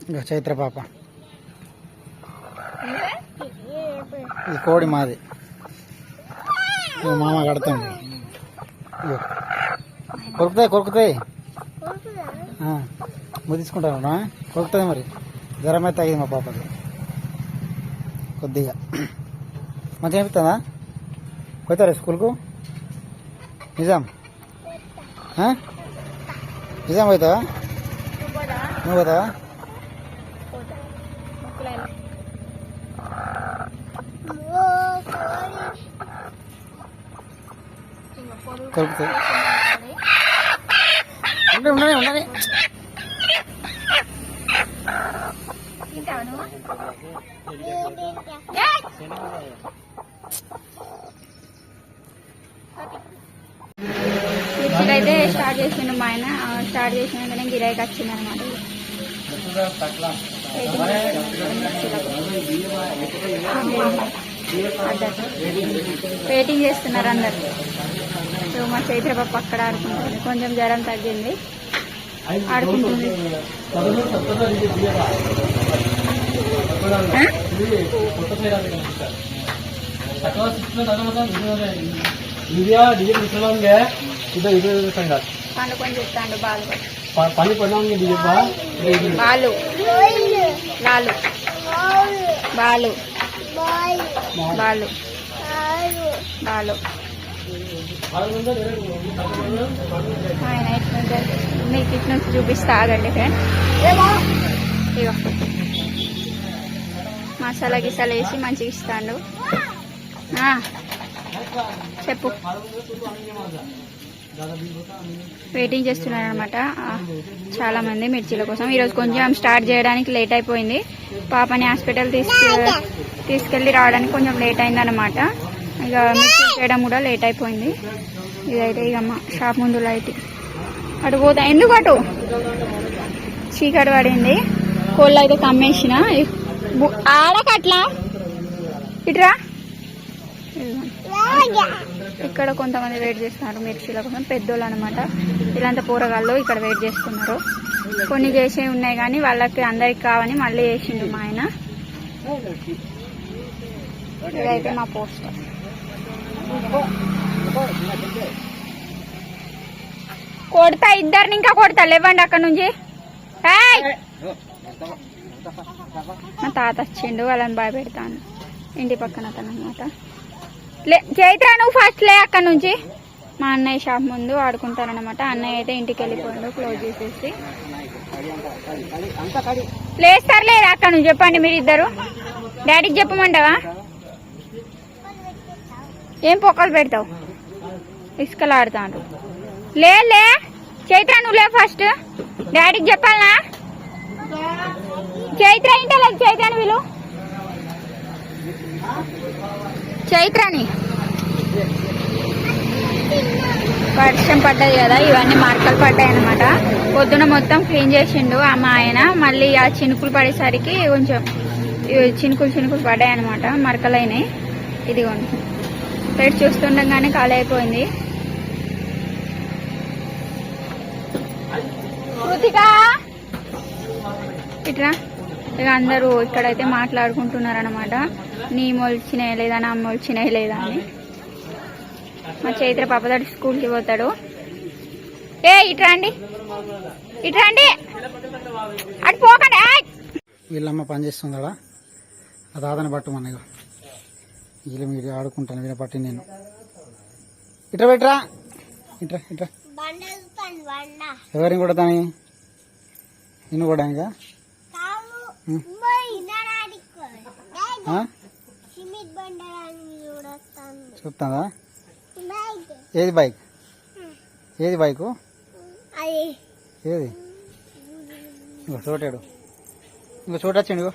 ఇంకా చైత్ర పాప ఈ కోడి మాది మామ కడతాండి. కొరుకుతాయి ముద్దు తీసుకుంటాను. కొరుకుతుంది మరి జ్వరం అయితే తగ్గింది మా పాపకి కొద్దిగా. మంచిగా అనిపిస్తుందా? పోతారా స్కూల్కు? నిజాం నిజాం పోతావా? నువ్వు పోతావా? కొరుకుతాయి. ఉండని ఉండని మిర్చిలైతే స్టార్ట్ చేసిండు మా ఆయన. స్టార్ట్ చేసినాకనే గిరాయికి వచ్చింది అనమాట. వెయిటింగ్ చేస్తున్నారు అందరు. సో మా చైత్ర పాప అక్కడ ఆడుకుంటుంది. కొంచెం జ్వరం తగ్గింది, ఆడుకుంటుంది. పండుకొని చెప్తాండు బాలు బాలు లాలు బాలు బాలు బాలు ఆయన మీకు ఇటు నుంచి చూపిస్తా ఆగండి ఫ్రెండ్. ఇగో మసాలా గిసాలా వేసి మంచిగా ఇస్తాడు. చెప్పు. వెయిటింగ్ చేస్తున్నారు అనమాట చాలా మంది మిర్చీల కోసం. ఈరోజు కొంచెం స్టార్ట్ చేయడానికి లేట్ అయిపోయింది. పాపని హాస్పిటల్ తీసుకెళ్ళి రావడానికి కొంచెం లేట్ అయింది అనమాట. ఇక మిర్చి చేయడం కూడా లేట్ అయిపోయింది. ఇదైతే ఇక మా షాప్ ముందు లైట్ అటు పోతా. ఎందుకు అటు చీకటి పడింది. కోళ్ళు అయితే కమ్మేసిన ఆడకట్లా ఇటురా. ఇక్కడ కొంతమంది వెయిట్ చేస్తున్నారు మిర్చీల కోసం, పెద్దోళ్ళు అనమాట. ఇలాంటి కూరగాయలు ఇక్కడ వెయిట్ చేస్తున్నారు. కొన్ని చేసే ఉన్నాయి కానీ వాళ్ళకి అందరికి కావని మళ్ళీ చేసిండు మా ఆయన. ఇదైతే మా పోస్టర్. కొడతా ఇద్దరిని, ఇంకా కొడతా. లేవండి అక్కడ నుంచి. మా తాత వచ్చిండు, వాళ్ళని బాగా పెడతాను. ఇంటి పక్కన అతను అనమాట. చైత్ర నువ్వు ఫస్ట్ లే అక్కడ నుంచి. మా అన్నయ్య షాప్ ముందు ఆడుకుంటారనమాట. అన్నయ్య అయితే ఇంటికి వెళ్ళిపోయిండు క్లోజ్ చేసేసి. లేస్తారు లేదా అక్కడ నుంచి చెప్పండి మీరు ఇద్దరు. డాడీకి చెప్పమంటావా? ఏం పొక్కలు పెడతావు? ఇసుకలు ఆడుతాడు. లే చైత్ర నువ్వు లే ఫస్ట్. డాడీకి చెప్పాలనా? చైత్ర ఇంటలే. చైత్రని వీళ్ళు చైత్రని. వర్షం పడ్డది కదా, ఇవన్నీ మరకలు పడ్డాయి అనమాట. పొద్దున మొత్తం క్లీన్ చేసిండు మా ఆయన. మళ్ళీ ఆ చినుకులు పడేసరికి కొంచెం చినుకులు పడ్డాయి అనమాట, మరకలైనాయి. ఇదిగోండి పెట్టి చూస్తుండగానే ఖాళీ అయిపోయింది. ఇట్లా ఇక అందరూ ఇక్కడైతే మాట్లాడుకుంటున్నారు అనమాట. నీ మొలిచినాయి లేదా, నా మొలిచినాయి లేదా అని. మా చైత్ర పాపదాడు స్కూల్కి పోతాడు. ఇట్రండి అటు పోకండి. వీళ్ళమ్మ పని చేస్తుందా? ఆ దాదాని పట్టుమన్న. వీళ్ళు మీరు ఆడుకుంటాను. వీళ్ళ పట్టి నేను ఇట్రా పెట్టరా. ఇట్రా ఎవరిని కూడా దాని నిన్ను కూడా ఇంకా చూస్తుందా? ఏది బైక్? ఏది బైకు? ఏది? ఇంకో చోటాడు. ఇంకో చోట వచ్చిండు.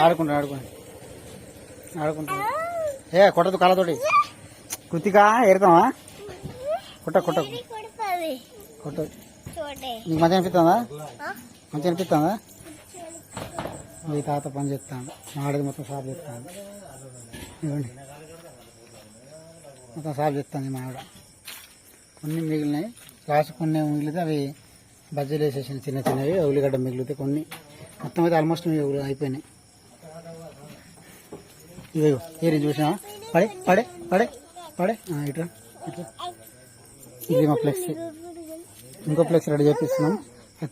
ఆడుకుంటాడు. కొట్టదు కాళ్ళతోటి. కృతిక ఏరుతావా? కొట్టదు. నీకు మంచిగా అనిపిస్తుందా? మీ తాత పని చేస్తాను. మాడది మొత్తం సాఫ్ చేస్తాను. ఇవ్వండి మొత్తం సాఫ్ చేస్తాను మా ఆవిడ. కొన్ని మిగిలినాయి. లాస్ట్ కొన్ని మిగిలితే అవి బజ్జీలు వేసేసాను చిన్న చిన్నవి. ఉల్లిగడ్డ మిగిలితే కొన్ని. మొత్తం అయితే ఆల్మోస్ట్ అయిపోయినాయి. ఇదిగో ఏరి చూసినా పడే పడే పడే పడే ఇట్లా ఇట్లా. ఇది మా ఫ్లెక్స్. ఇంకో ఫ్లెక్స్ రెడీ చేపిస్తున్నాం.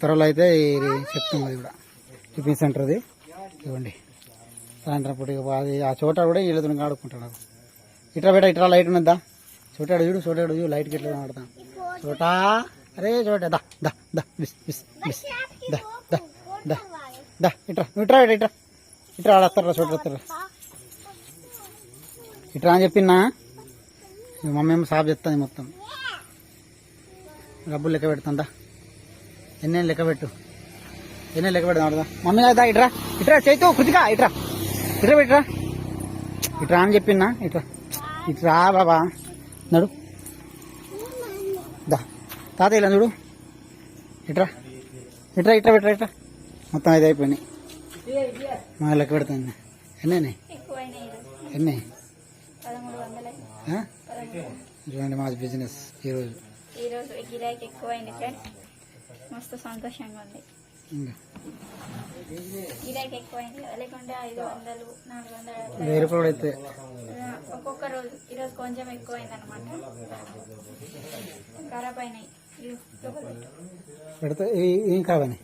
త్వరలో అయితే ఇది చెప్తాం. అది కూడా టిఫిన్ సెంటర్ది. ఇవ్వండి సాయంత్రం పూట అది ఆ చోట కూడా వీళ్ళతో ఆడుకుంటాడు. ఇట్లా బేట ఇట్లా లైట్ ఉన్నదా చోటాడు చూడు. చోటాడు చూడు లైట్కి ఎట్లా ఆడతాం. చోటా అరే చోట దా దా దా బిస్ బిస్ బిస్ దా దా దా దా ఇట్రా ఇట్రా ఇట్రా ఇట్రా ఆడతారా చోట వస్తారా ఇట్రా అని చెప్పినా. మమ్మీ ఏమో సాఫ్ చెప్తాను మొత్తం. డబ్బులు లెక్క పెడుతుందా. ఎన్ని లెక్క పెట్టు. ఎన్ని లెక్క పెడదాం ఆడదా. మమ్మీ కదా ఇట్రా ఇట్రా చైతు కృతిక ఇట్రా ఇట్రా పెట్టరా ఇట్రా అని చెప్పినా. ఇట్రా ఇట్రా బాబా నడు దా తాత ఇలా చూడు. ఇట్రా ఇట్రా ఇట్రా పెట్టరా ఇట్రా. మొత్తం ఐదు అయిపోయినాయి. మా లెక్క పెడుతుంది. ఎన్ని ఎన్ని చూడండి మా బిజినెస్ ఈరోజు గిరాకీ ఎక్కువైంది ఫ్రెండ్స్. మస్తు సంతోషంగా ఉంది. గిరాకీ ఎక్కువైంది కదా. లేకుంటే 500 400 1000 రూపాయలు అయితే ఒక్కొక్క రోజు. ఈరోజు కొంచెం ఎక్కువైంది అనమాట. ఖరాబ్ అయినాయి. పెడితే ఏం కావని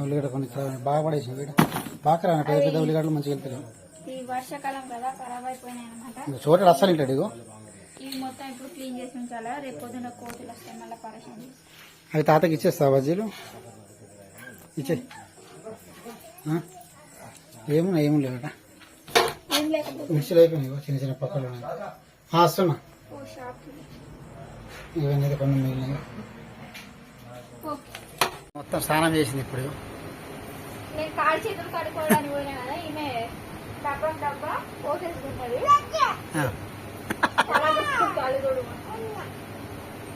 ఉల్లిగడ్డ కొన్ని బాగా పడేసి బాగా రా పెద్ద ఉల్లిగడ్డలు మంచిగా వెళ్తాయి. ఈ వర్షాకాలం కదా ఖరాబ్ అయిపోయినాయి అనమాట. చోట అస్సలు ఇంటాడు. ఇగో ఇవి మొత్తం ఇప్పుడు క్లీన్ చేసి ఉంచాలా. రేపు పొద్దున్న కోతులు వస్తాయి మళ్ళీ పరేషాన్. అవి తాతకి ఇచ్చేస్తావా బజ్జీలు? ఇచ్చే ఏమున్నా ఏమి లేవట. ఏం లేకపోతే మిర్చిలు అయిపోయినాయి చిన్న చిన్న పక్కలు వస్తున్నా. ఇవన్నీ కొన్ని మిగిలినాయి. మొత్తం స్నానం చేసింది ఇప్పుడు. నేను కాలు చేతులు కడుక్కోవడానికి పోయినా కదా. ఈమె డబ్బా పోసేసుకుంటది.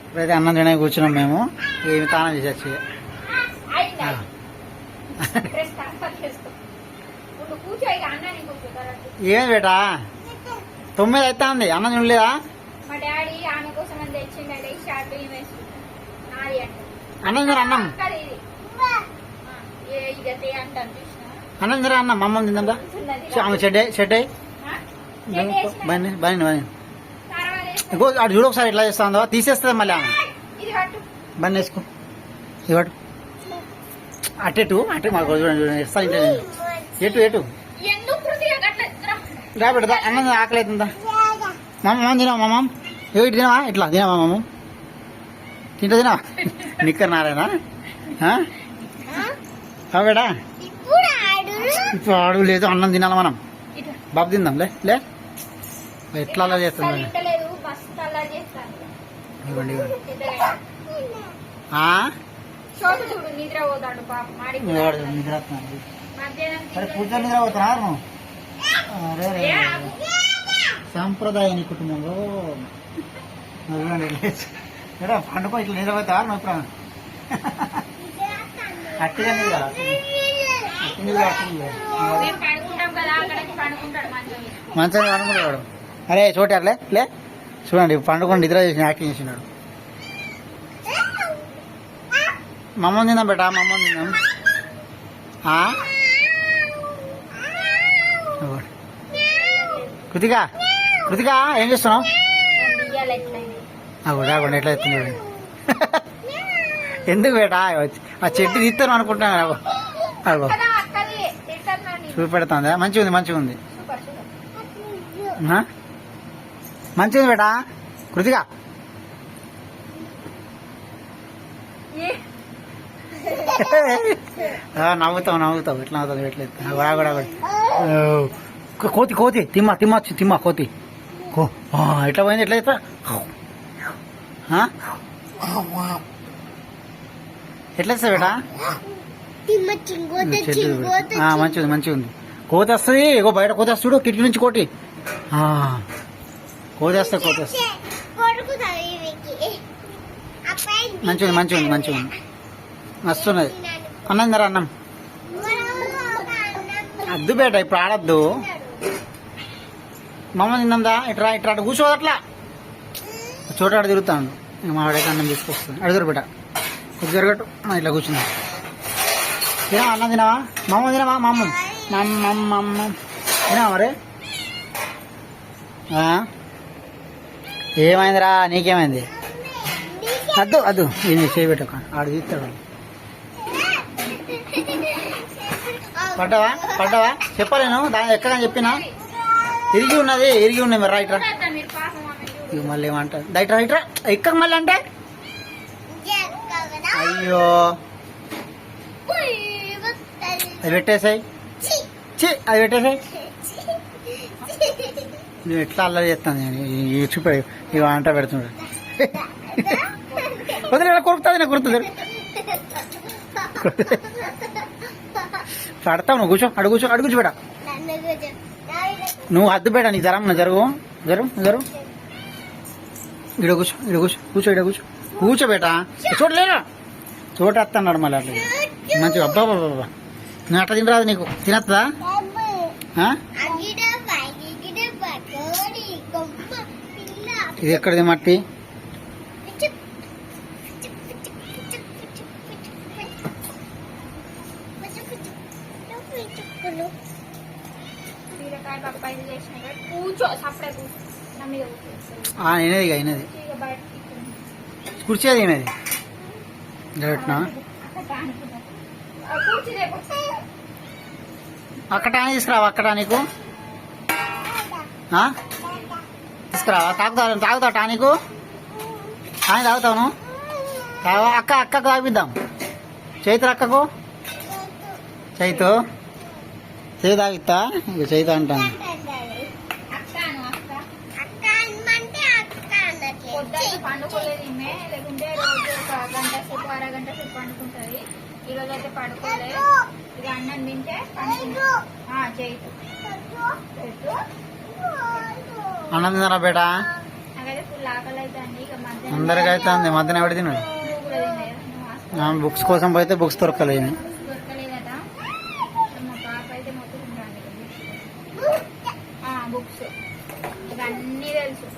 ఇప్పుడైతే అన్నం తినడానికి కూర్చున్నాం మేము. ఏమి స్నానం చేసేసి ఏమి బేటా 9 అవుతా ఉంది. అన్నం తినలేదా? మా డాడీ ఆమె కోసం అని తెచ్చిండే షార్ట్ నాది అంటే అన్నం తిన అన్నం అన్నం తిన అన్నం మా అమ్మ తిందా. ఆమె చెడ్డ బని బని బని అటు చూడు ఒకసారి ఎట్లా చేస్తుందో. తీసేస్తుంది మళ్ళీ ఆమె. బండి వేసుకో ఇవాటు అటెటు అటు మాకు చూడండి ఎటు ఎటు రా పెడతా. అన్నం ఆకలి అవుతుందా? మామ తినవా మామ? ఇటు తినవా? ఇట్లా తినవా మామ? తింటా తినవా? నిక్కర్ నారాయణ బేడా ఇప్పుడు అడుగు లేదు. అన్నం తినాలి మనం. బాబు తిందాం లే లే. ఎట్లా అలా చేస్తుంది ఇవ్వండి నిద్ర కూర్చొని నిద్ర పోతున్నా నువ్వు. సాంప్రదాయాన్ని కుటుంబంలో పండుకో ఇట్లా నిద్రపోతా నువ్వు. ఇప్పుడు అట్టిగా నిద్ర మంచిగా పండుకుంటాడు. అరే చూడారులే లే చూడండి పండుకొని నిద్ర చేసి యాక్టింగ్ చేసినాడు. మమ్మల్ని తిందాం బేటా మమ్మల్ని తిందాం. కృతిక కృతిక ఏం చేస్తున్నావు? రాకుండా ఎట్లా ఎత్తున్నాడు. ఎందుకు బేటా ఆ చెట్టు తీస్తాను అనుకుంటున్నాను. చూపెడుతుందా? మంచిగా ఉంది మంచిగా ఉంది మంచిగా ఉంది బేటా కృతిక. నవ్వుతావు నవ్వుతావు ఎట్లా నవ్వుతావు ఎట్లా కోతి కోతి తిమ్మ తిమ్మ తిమ్మ కోతి ఎట్లా పోయింది ఎట్లా ఎట్లా ఎట్లా వస్తా బేటా? మంచిగా ఉంది మంచిగా ఉంది. కోతి వస్తుంది ఇగో బయట కోతి వస్తుడు కిటికీ నుంచి కోటి కోతి వస్తా కోతి వస్తా. మంచిగా ఉంది మంచిగా ఉంది మంచిగా ఉంది వస్తున్నది. అన్నం ధర అన్నం అద్దు బేట ఇప్పుడు ఆడద్దు. మమ్మ తిందా ఇట్రా ఇట్లా అటు కూర్చోదు అట్లా చోటాడు తిరుగుతాను. మా ఆవిడకి అన్నం తీసుకొస్తుంది. అడుగురు బిడ్డ ఇది జరగట్టు ఇట్లా కూర్చున్నా. తినవా అన్నం తినవా? మా అమ్మ తినవా? మా అమ్మ తినవా మరి? ఏమైందిరా? నీకేమైంది? అద్దు నేను చేయబెట్టక ఆడు తీస్తాడు. పడ్డావా చెప్పలేను దాని ఎక్కడని చెప్పినా. ఇరిగి ఉన్నాయి మరి రైట్రా. ఇక మళ్ళీ ఏమంటారు రైట్రా ఎక్క మళ్ళీ అంటే అయ్యో అది పెట్టేసాయి. అది పెట్టేసాయి. నువ్వు ఎట్లా అల్లరి చేస్తాను నేను చూపాడు ఇవి అంట పెడుతున్నాడు. వదిలే కొరుకుతుంది నాకు కొరుకుతుంది. పడతావు నువ్వు కూర్చో అడుగుచు బేట. నువ్వు హద్దు బేట నీ జరం జరుగు ఇడ కూర్చో బేట. చూడలేరా చోట వస్తున్నాడు మళ్ళీ అట్లా మంచిగా. అబ్బా నువ్వు అట్లా తినరాదు నీకు తినద్దా? ఇది ఎక్కడిది మట్టి? అయినది కూర్చేది అయినది డైరెక్ట్నా అక్కడ తీసుకురావా? అక్కడ నీకు తీసుకురావా? తాగుతావు టానికు? ఆయన తాగుతావును తాగా. అక్కకు తాగిద్దాం. చైత్ర అక్కకు చేయి తాగిస్తా. ఇక చైత అంటాను. పండుకోలేదు ఈమె, లేకుంటే రోజు ఒక గంట సేపు అరగంట సేపు పండుకుంటది. ఈ రోజు అయితే పడుకోలేదు. ఇక అన్నం తింటే చేయొచ్చు. అన్నం తిన్నారా బేటా? నాకైతే ఫుల్ ఆకలి అవుతుంది. ఇక మధ్యాహ్నం అందరికి అయితే ఉంది. మధ్యాహ్నం ఎవరు తిన్నాడు? బుక్స్ కోసం పోతే బుక్స్ దొరకలేదు. దొరకలేదట. మా పాప అయితే మొత్తం బుక్స్ ఇక అన్నీ తెలుసు.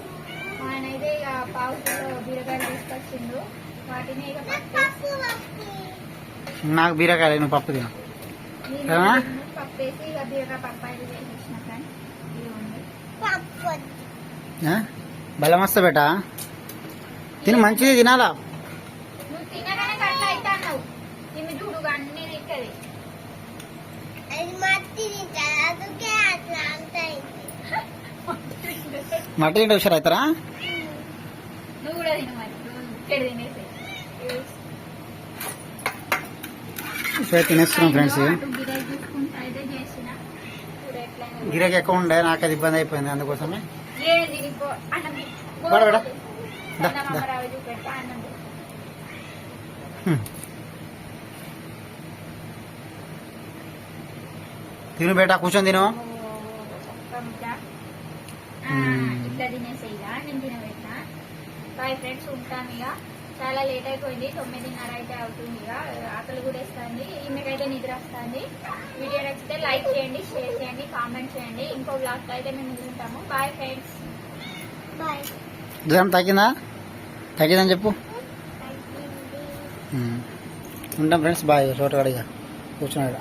ఆయన అయితే ఇక పావు బీరకాయలు తీసుకొచ్చిండు. వాటిని ఇక నాకు బీరకాయలు నువ్వు పప్పు తిన పప్పేసి ఇక బీరకాయ పప్పు అయితే చేసేసిన. కానీ బలం వస్తా బేటా తిని మంచిది తినాలా. నువ్వు తినగానే కట్ట అయితే అన్నావు. తిని చూడు అన్ని తింటది. మట్టి తింటే హుషారు అవుతారా? నువ్వు కూడా తిన మరి ఇక్కడ తినేసి తినేస్తున్నాం ఫ్రెండ్స్. గిరాకీ చూసుకుంటా అయితే చేసిన. గిరాకీ ఎక్కువ ఉండే నాకు అది ఇబ్బంది అయిపోయింది. అందుకోసమే తిను బేటా కూర్చొని తిను. ఇట్లా తినేసేయిగా నేను తినబెట్టినా. బాయ్ ఫ్రెండ్స్ ఉంటాను. ఇక చాలా లేట్ అయిపోయింది. 9:30 అయితే అవుతుంది. ఇక ఆకలి కూడా వేస్తుంది. ఈమెకైతే నిద్ర వస్తుంది. వీడియో నచ్చితే లైక్ చేయండి, షేర్ చేయండి, కామెంట్ చేయండి. ఇంకో బ్లాగ్ అయితే మేము ముందుంటాము. Bye friends. బాయ్. జ్వరం తగ్గిందని చెప్పు. ఉంటాం ఫ్రెండ్స్. బాయ్. చోట కడిగా కూర్చున్నాడు.